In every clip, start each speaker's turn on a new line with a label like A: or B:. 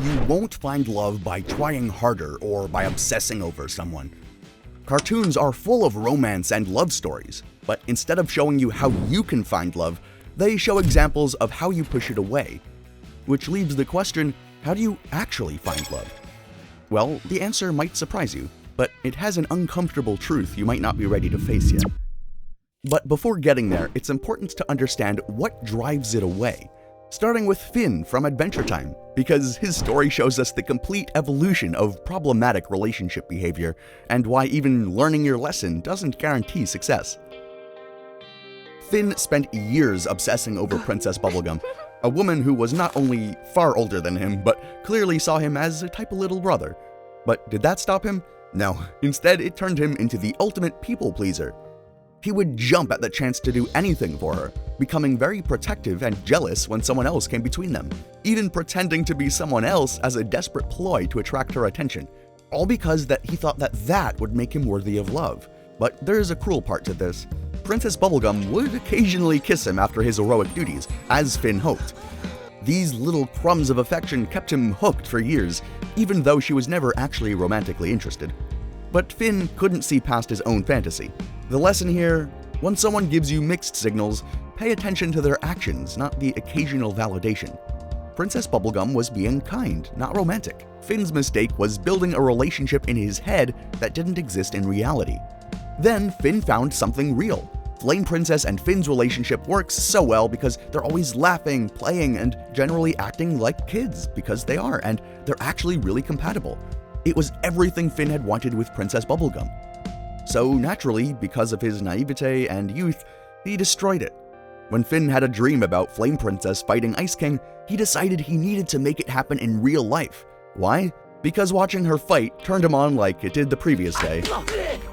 A: You won't find love by trying harder or by obsessing over someone. Cartoons are full of romance and love stories, but instead of showing you how you can find love, they show examples of how you push it away. Which leaves the question, how do you actually find love? Well, the answer might surprise you, but it has an uncomfortable truth you might not be ready to face yet. But before getting there, it's important to understand what drives it away. Starting with Finn from Adventure Time, because his story shows us the complete evolution of problematic relationship behavior, and why even learning your lesson doesn't guarantee success. Finn spent years obsessing over Princess Bubblegum, a woman who was not only far older than him, but clearly saw him as a type of little brother. But did that stop him? No, instead it turned him into the ultimate people pleaser. He would jump at the chance to do anything for her, becoming very protective and jealous when someone else came between them, even pretending to be someone else as a desperate ploy to attract her attention, all because he thought that would make him worthy of love. But there's a cruel part to this. Princess Bubblegum would occasionally kiss him after his heroic duties, as Finn hoped. These little crumbs of affection kept him hooked for years, even though she was never actually romantically interested. But Finn couldn't see past his own fantasy. The lesson here, when someone gives you mixed signals, pay attention to their actions, not the occasional validation. Princess Bubblegum was being kind, not romantic. Finn's mistake was building a relationship in his head that didn't exist in reality. Then Finn found something real. Flame Princess and Finn's relationship works so well because they're always laughing, playing, and generally acting like kids, because they are, and they're actually really compatible. It was everything Finn had wanted with Princess Bubblegum. So naturally, because of his naivete and youth, he destroyed it. When Finn had a dream about Flame Princess fighting Ice King, he decided he needed to make it happen in real life. Why? Because watching her fight turned him on like it did the previous day.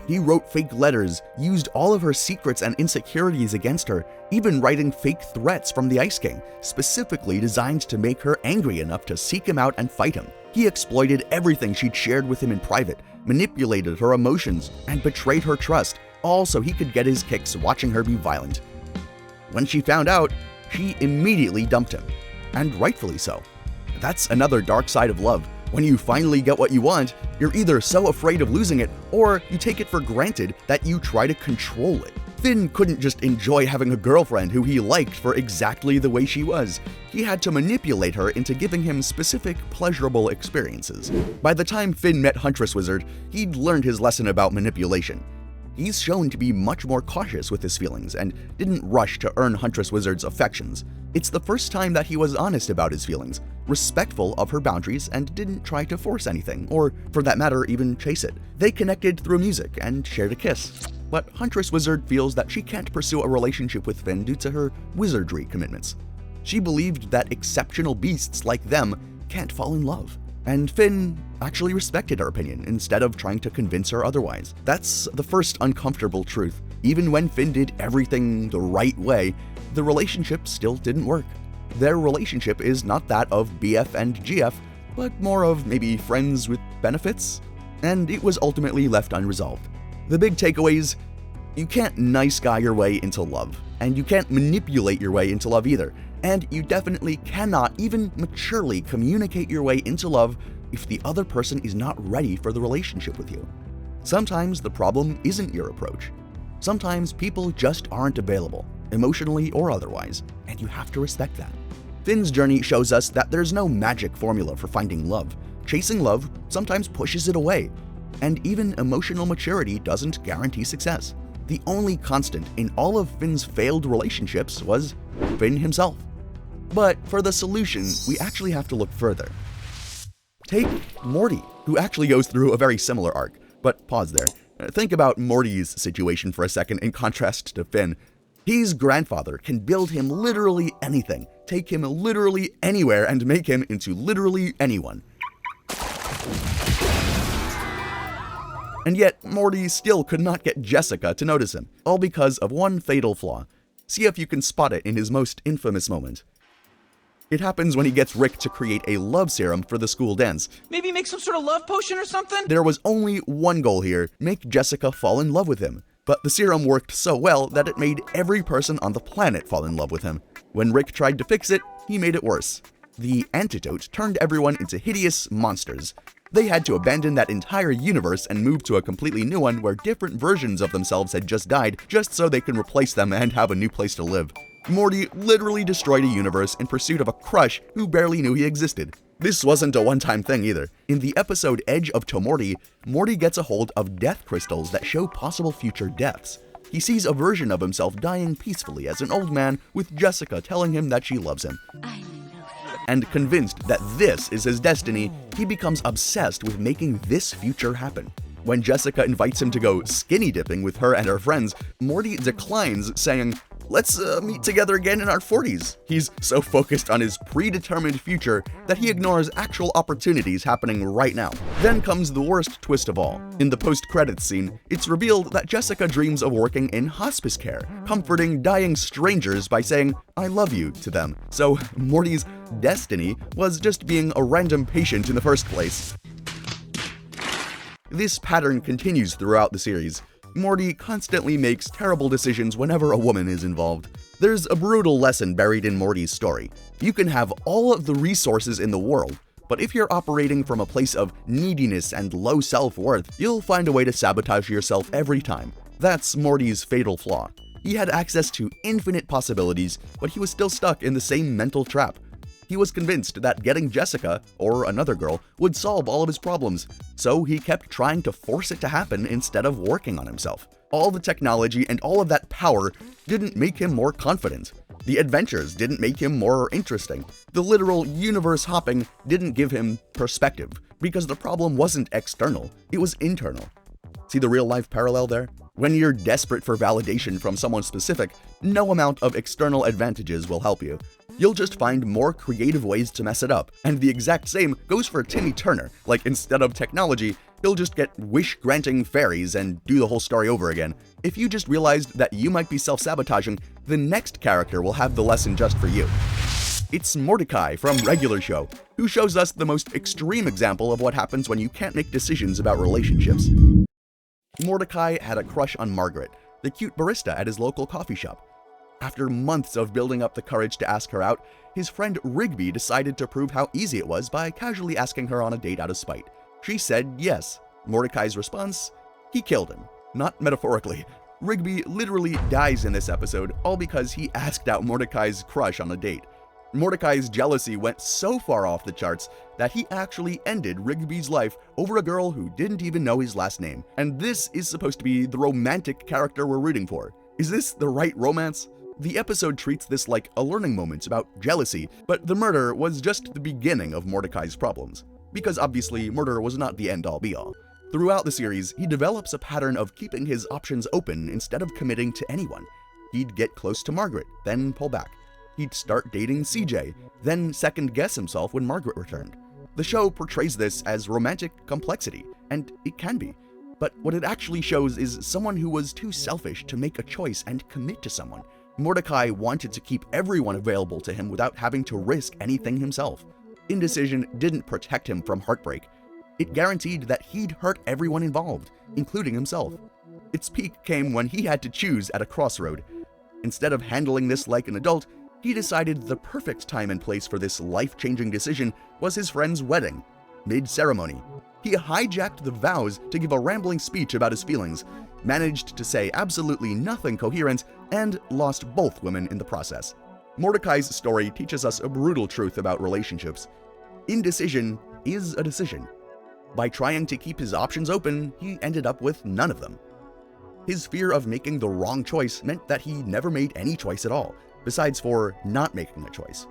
A: He wrote fake letters, used all of her secrets and insecurities against her, even writing fake threats from the Ice King, specifically designed to make her angry enough to seek him out and fight him. He exploited everything she'd shared with him in private, manipulated her emotions, and betrayed her trust, all so he could get his kicks watching her be violent. When she found out, she immediately dumped him, and rightfully so. That's another dark side of love. When you finally get what you want, you're either so afraid of losing it, or you take it for granted that you try to control it. Finn couldn't just enjoy having a girlfriend who he liked for exactly the way she was. He had to manipulate her into giving him specific, pleasurable experiences. By the time Finn met Huntress Wizard, he'd learned his lesson about manipulation. He's shown to be much more cautious with his feelings and didn't rush to earn Huntress Wizard's affections. It's the first time that he was honest about his feelings, respectful of her boundaries, and didn't try to force anything, or for that matter, even chase it. They connected through music and shared a kiss. But Huntress Wizard feels that she can't pursue a relationship with Finn due to her wizardry commitments. She believed that exceptional beasts like them can't fall in love. And Finn actually respected her opinion instead of trying to convince her otherwise. That's the first uncomfortable truth. Even when Finn did everything the right way, the relationship still didn't work. Their relationship is not that of BF and GF, but more of maybe friends with benefits, and it was ultimately left unresolved. The big takeaways: you can't nice guy your way into love, and you can't manipulate your way into love either, and you definitely cannot even maturely communicate your way into love if the other person is not ready for the relationship with you. Sometimes the problem isn't your approach. Sometimes people just aren't available, emotionally or otherwise, and you have to respect that. Finn's journey shows us that there's no magic formula for finding love. Chasing love sometimes pushes it away, and even emotional maturity doesn't guarantee success. The only constant in all of Finn's failed relationships was Finn himself. But for the solution, we actually have to look further. Take Morty, who actually goes through a very similar arc. But pause there. Think about Morty's situation for a second in contrast to Finn. His grandfather can build him literally anything, take him literally anywhere, and make him into literally anyone. And yet, Morty still could not get Jessica to notice him, all because of one fatal flaw. See if you can spot it in his most infamous moment. It happens when he gets Rick to create a love serum for the school dance.
B: Maybe make some sort of love potion or something?
A: There was only one goal here: make Jessica fall in love with him. But the serum worked so well that it made every person on the planet fall in love with him. When Rick tried to fix it, he made it worse. The antidote turned everyone into hideous monsters. They had to abandon that entire universe and move to a completely new one where different versions of themselves had just died, just so they can replace them and have a new place to live. Morty literally destroyed a universe in pursuit of a crush who barely knew he existed. This wasn't a one-time thing either. In the episode Edge of Tomorty, Morty gets a hold of death crystals that show possible future deaths. He sees a version of himself dying peacefully as an old man, with Jessica telling him that she loves him. And convinced that this is his destiny, he becomes obsessed with making this future happen. When Jessica invites him to go skinny dipping with her and her friends, Morty declines, saying, "Let's meet together again in our 40s. He's so focused on his predetermined future that he ignores actual opportunities happening right now. Then comes the worst twist of all. In the post-credits scene, it's revealed that Jessica dreams of working in hospice care, comforting dying strangers by saying, "I love you" to them. So Morty's destiny was just being a random patient in the first place. This pattern continues throughout the series. Morty constantly makes terrible decisions whenever a woman is involved. There's a brutal lesson buried in Morty's story. You can have all of the resources in the world, but if you're operating from a place of neediness and low self-worth, you'll find a way to sabotage yourself every time. That's Morty's fatal flaw. He had access to infinite possibilities, but he was still stuck in the same mental trap. He was convinced that getting Jessica, or another girl, would solve all of his problems, so he kept trying to force it to happen instead of working on himself. All the technology and all of that power didn't make him more confident. The adventures didn't make him more interesting. The literal universe hopping didn't give him perspective, because the problem wasn't external, it was internal. See the real-life parallel there? When you're desperate for validation from someone specific, no amount of external advantages will help you. You'll just find more creative ways to mess it up. And the exact same goes for Timmy Turner. Like, instead of technology, he'll just get wish-granting fairies and do the whole story over again. If you just realized that you might be self-sabotaging, the next character will have the lesson just for you. It's Mordecai from Regular Show, who shows us the most extreme example of what happens when you can't make decisions about relationships. Mordecai had a crush on Margaret, the cute barista at his local coffee shop. After months of building up the courage to ask her out, his friend Rigby decided to prove how easy it was by casually asking her on a date out of spite. She said yes. Mordecai's response? He killed him. Not metaphorically. Rigby literally dies in this episode, all because he asked out Mordecai's crush on a date. Mordecai's jealousy went so far off the charts that he actually ended Rigby's life over a girl who didn't even know his last name. And this is supposed to be the romantic character we're rooting for. Is this the right romance? The episode treats this like a learning moment about jealousy, but the murder was just the beginning of Mordecai's problems. Because obviously, murder was not the end-all be-all. Throughout the series, he develops a pattern of keeping his options open instead of committing to anyone. He'd get close to Margaret, then pull back. He'd start dating CJ, then second-guess himself when Margaret returned. The show portrays this as romantic complexity, and it can be. But what it actually shows is someone who was too selfish to make a choice and commit to someone. Mordecai wanted to keep everyone available to him without having to risk anything himself. Indecision didn't protect him from heartbreak. It guaranteed that he'd hurt everyone involved, including himself. Its peak came when he had to choose at a crossroad. Instead of handling this like an adult, he decided the perfect time and place for this life-changing decision was his friend's wedding. Mid-ceremony, he hijacked the vows to give a rambling speech about his feelings, managed to say absolutely nothing coherent, and lost both women in the process. Mordecai's story teaches us a brutal truth about relationships. Indecision is a decision. By trying to keep his options open, he ended up with none of them. His fear of making the wrong choice meant that he never made any choice at all, besides for not making a choice.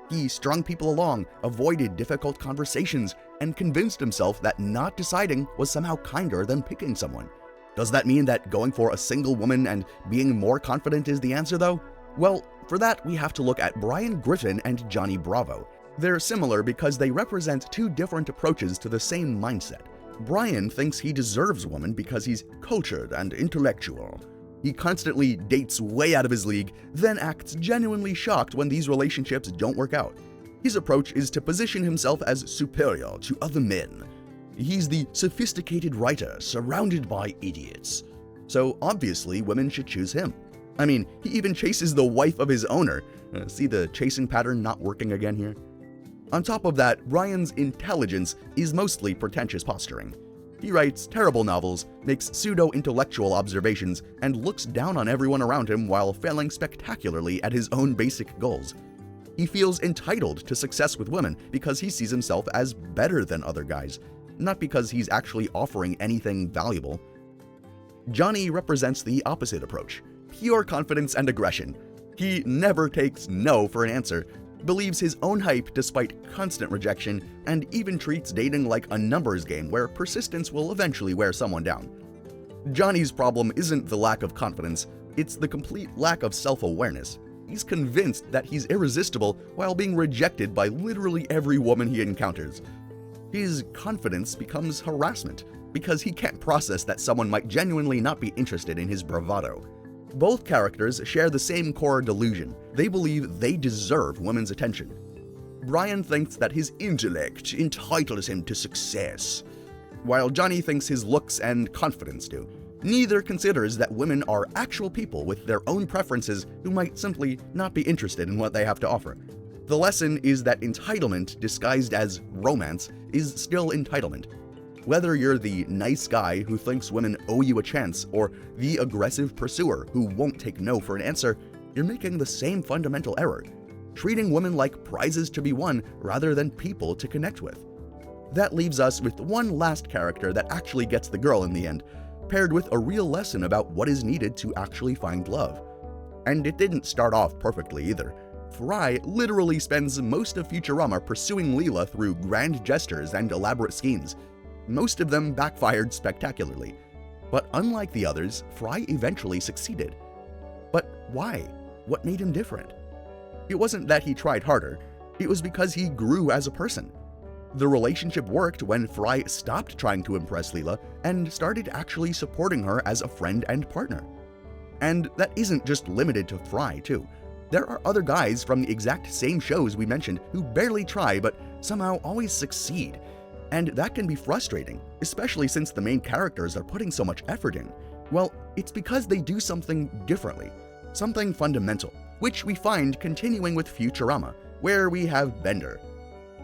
A: He strung people along, avoided difficult conversations, and convinced himself that not deciding was somehow kinder than picking someone. Does that mean that going for a single woman and being more confident is the answer, though? Well, for that we have to look at Brian Griffin and Johnny Bravo. They're similar because they represent two different approaches to the same mindset. Brian thinks he deserves women because he's cultured and intellectual. He constantly dates way out of his league, then acts genuinely shocked when these relationships don't work out. His approach is to position himself as superior to other men. He's the sophisticated writer surrounded by idiots. So obviously women should choose him. I mean, he even chases the wife of his owner. See the chasing pattern not working again here? On top of that, Ryan's intelligence is mostly pretentious posturing. He writes terrible novels, makes pseudo-intellectual observations, and looks down on everyone around him while failing spectacularly at his own basic goals. He feels entitled to success with women because he sees himself as better than other guys, not because he's actually offering anything valuable. Johnny represents the opposite approach, pure confidence and aggression. He never takes no for an answer, believes his own hype despite constant rejection, and even treats dating like a numbers game where persistence will eventually wear someone down. Johnny's problem isn't the lack of confidence, it's the complete lack of self-awareness. He's convinced that he's irresistible while being rejected by literally every woman he encounters. His confidence becomes harassment because he can't process that someone might genuinely not be interested in his bravado. Both characters share the same core delusion. They believe they deserve women's attention. Ryan thinks that his intellect entitles him to success, while Johnny thinks his looks and confidence do. Neither considers that women are actual people with their own preferences who might simply not be interested in what they have to offer. The lesson is that entitlement disguised as romance is still entitlement. Whether you're the nice guy who thinks women owe you a chance or the aggressive pursuer who won't take no for an answer, you're making the same fundamental error, treating women like prizes to be won rather than people to connect with. That leaves us with one last character that actually gets the girl in the end, paired with a real lesson about what is needed to actually find love. And it didn't start off perfectly either. Fry literally spends most of Futurama pursuing Leela through grand gestures and elaborate schemes. Most of them backfired spectacularly. But unlike the others, Fry eventually succeeded. But why? What made him different? It wasn't that he tried harder, it was because he grew as a person. The relationship worked when Fry stopped trying to impress Leela and started actually supporting her as a friend and partner. And that isn't just limited to Fry, too. There are other guys from the exact same shows we mentioned who barely try but somehow always succeed. And that can be frustrating, especially since the main characters are putting so much effort in. Well, it's because they do something differently, something fundamental, which we find continuing with Futurama, where we have Bender.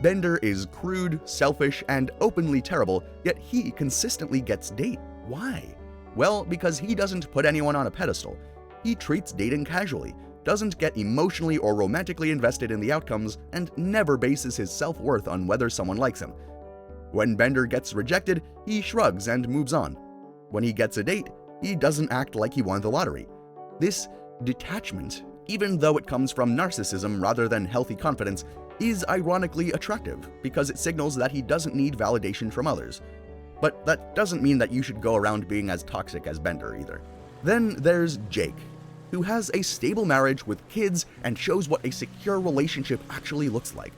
A: Bender is crude, selfish, and openly terrible, yet he consistently gets date. Why? Well, because he doesn't put anyone on a pedestal. He treats dating casually, doesn't get emotionally or romantically invested in the outcomes, and never bases his self-worth on whether someone likes him. When Bender gets rejected, he shrugs and moves on. When he gets a date, he doesn't act like he won the lottery. This detachment, even though it comes from narcissism rather than healthy confidence, is ironically attractive because it signals that he doesn't need validation from others. But that doesn't mean that you should go around being as toxic as Bender either. Then there's Jake, who has a stable marriage with kids and shows what a secure relationship actually looks like.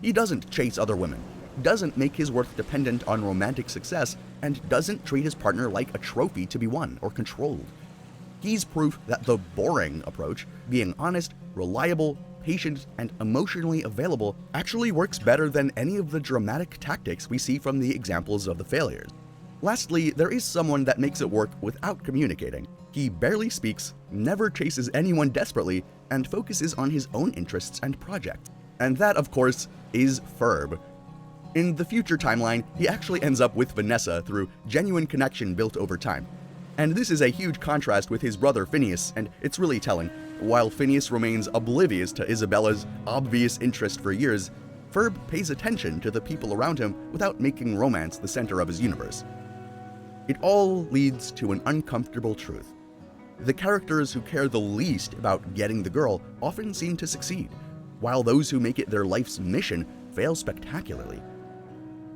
A: He doesn't chase other women, doesn't make his worth dependent on romantic success, and doesn't treat his partner like a trophy to be won or controlled. He's proof that the boring approach, being honest, reliable, patient, and emotionally available, actually works better than any of the dramatic tactics we see from the examples of the failures. Lastly, there is someone that makes it work without communicating. He barely speaks, never chases anyone desperately, and focuses on his own interests and projects. And that, of course, is Ferb. In the future timeline, he actually ends up with Vanessa through genuine connection built over time. And this is a huge contrast with his brother Phineas, and it's really telling. While Phineas remains oblivious to Isabella's obvious interest for years, Ferb pays attention to the people around him without making romance the center of his universe. It all leads to an uncomfortable truth. The characters who care the least about getting the girl often seem to succeed, while those who make it their life's mission fail spectacularly.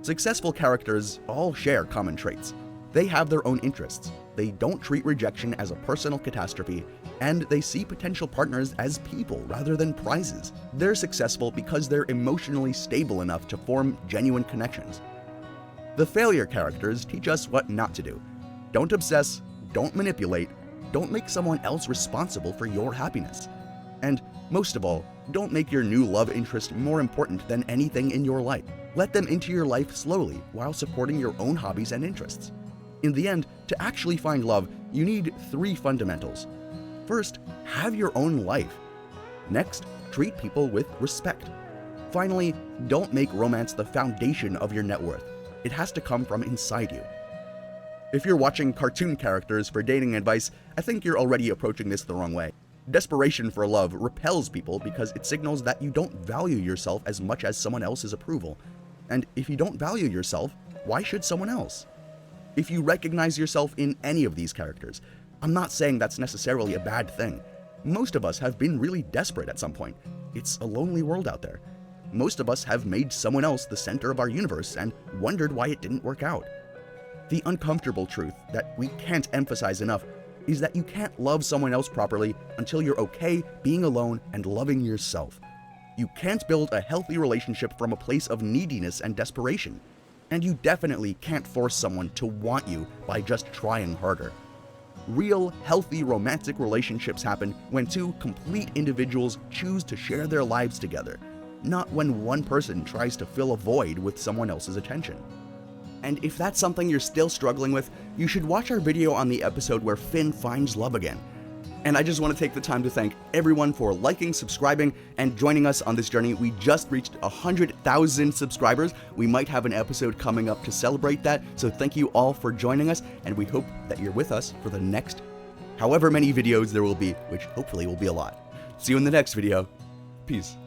A: Successful characters all share common traits. They have their own interests, they don't treat rejection as a personal catastrophe, and they see potential partners as people rather than prizes. They're successful because they're emotionally stable enough to form genuine connections. The failure characters teach us what not to do. Don't obsess, don't manipulate, don't make someone else responsible for your happiness. And most of all, don't make your new love interest more important than anything in your life. Let them into your life slowly while supporting your own hobbies and interests. In the end, to actually find love, you need 3 fundamentals. First, have your own life. Next, treat people with respect. Finally, don't make romance the foundation of your net worth. It has to come from inside you. If you're watching cartoon characters for dating advice, I think you're already approaching this the wrong way. Desperation for love repels people because it signals that you don't value yourself as much as someone else's approval. And if you don't value yourself, why should someone else? If you recognize yourself in any of these characters, I'm not saying that's necessarily a bad thing. Most of us have been really desperate at some point. It's a lonely world out there. Most of us have made someone else the center of our universe and wondered why it didn't work out. The uncomfortable truth that we can't emphasize enough is that you can't love someone else properly until you're okay being alone and loving yourself. You can't build a healthy relationship from a place of neediness and desperation. And you definitely can't force someone to want you by just trying harder. Real, healthy romantic relationships happen when two complete individuals choose to share their lives together, not when one person tries to fill a void with someone else's attention. And if that's something you're still struggling with, you should watch our video on the episode where Finn finds love again. And I just want to take the time to thank everyone for liking, subscribing, and joining us on this journey. We just reached 100,000 subscribers. We might have an episode coming up to celebrate that, so thank you all for joining us, and we hope that you're with us for the next however many videos there will be, which hopefully will be a lot. See you in the next video. Peace.